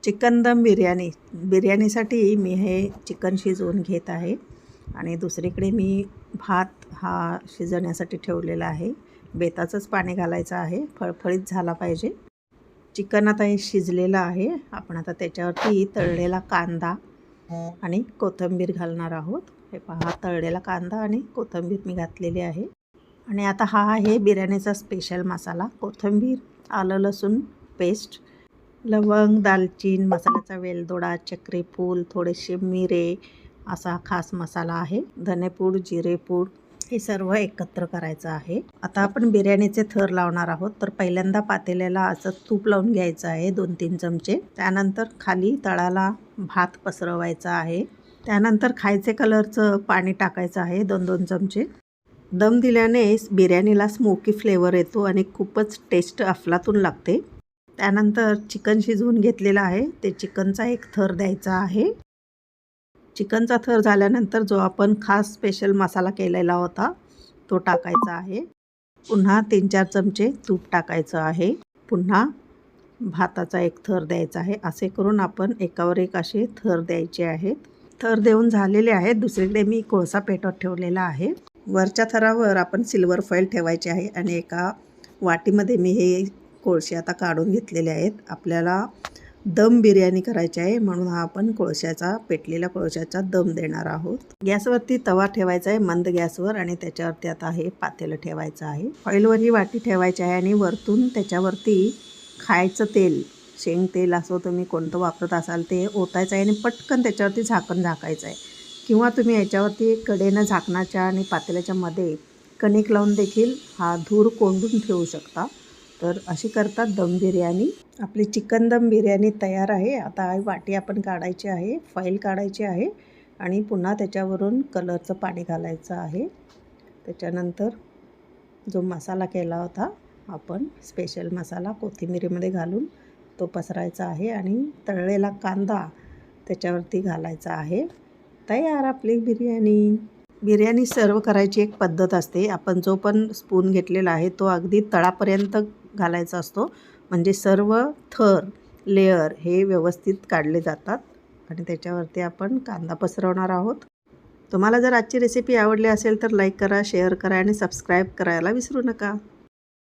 Chicken दम बिर्याणीसाठी मी हे chicken शिजवून घेत आहे आणि दुसरीकडे मी भात हा शिजवण्यासाठी ठेवलेला आहे. बेताचंच पाणी घालायचं आहे, फळफळीत झाला पाहिजे. चिकन आता हे शिजलेलं आहे. आपण आता त्याच्यावरती तळलेला कांदा आणि कोथिंबीर घालणार आहोत. हे पहा, तळलेला कांदा आणि कोथिंबीर मी घातलेली आहे. आणि आता हा आहे बिर्याणीचा स्पेशल मसाला. कोथिंबीर, आलं लसूण पेस्ट, लवंग, दालचीन, मसाल्याचा वेलदोडा, चक्रीफूल, थोडेसे मिरे असा खास मसाला आहे. धनेपूड, जिरेपूड हे सर्व एकत्र करायचं आहे. आता आपण बिर्याणीचे थर लावणार आहोत. तर पहिल्यांदा पातेल्याला असं तूप लावून घ्यायचं आहे 2-3 चमचे. त्यानंतर खाली तळाला भात पसरवायचा आहे. त्यानंतर खायचे कलरचं पाणी टाकायचं आहे 2-2 चमचे. दम दिल्याने बिर्याणीला स्मोकी फ्लेवर येतो आणि खूपच टेस्ट अफलातून लागते. त्यानंतर चिकन शिजवून घेतलेलं आहे, ते चिकनचा एक थर द्यायचा आहे. चिकनचा थर झाल्यानंतर जो आपण खास स्पेशल मसाला केलेला होता तो टाकायचा आहे. पुन्हा 3-4 चमचे तूप टाकायचं आहे. पुन्हा भाताचा एक थर द्यायचा आहे. असे करून आपण एकावर एक असे थर द्यायचे आहेत. थर देऊन झालेले आहेत. दुसरीकडे मी कोळसा पेटवत ठेवलेला आहे. वरच्या थरावर आपण सिल्वर फॉईल ठेवायचे आहे आणि एका वाटीमध्ये मी हे कोळसे आता काढून घेतलेले आहेत. आपल्याला दम बिर्याणी करायची आहे म्हणून हा आपण पेटलेल्या कोळशाचा दम देणार आहोत. गॅसवरती तवा ठेवायचा आहे मंद गॅसवर आणि त्याच्यावरती आता हे पातेलं ठेवायचं आहे. फॉईलवर ही वाटी ठेवायची आहे आणि वरतून त्याच्यावरती खायचं तेल, शेंग तेल असो तुम्ही कोणतं वापरत असाल ते ओतायचं आहे आणि पटकन त्याच्यावरती झाकण झाकायचं आहे. किंवा तुम्ही याच्यावरती कडेनं झाकणाच्या आणि पातेल्याच्या मध्ये कणिक लावून देखील हा धूर कोंडून ठेवू शकता. तर अशी करतात दम बिर्याणी. आपली चिकन दम बिर्याणी तयार आहे. आता ही वाटी आपण काढायची आहे, फॉईल काढायची आहे आणि पुन्हा त्याच्यावरून कलरचं पाणी घालायचं आहे. त्याच्यानंतर जो मसाला केला होता आपण स्पेशल मसाला कोथिंबीरीमध्ये घालून तो पसरायचा आहे आणि तळलेला कांदा त्याच्यावरती घालायचा आहे. तयार आपली बिर्याणी सर्व करायची एक पद्धत असते. आपण जो पण स्पून घेतलेला आहे तो अगदी तळापर्यंत घालायचा असतो, म्हणजे सर्व थर लेयर हे व्यवस्थित काढले जातात आणि त्याच्यावरती आपण कांदा पसरवणार आहोत. तुम्हाला जर आजची रेसिपी आवडली असेल तर लाईक करा, शेअर करा आणि सबस्क्राईब करायला विसरू नका.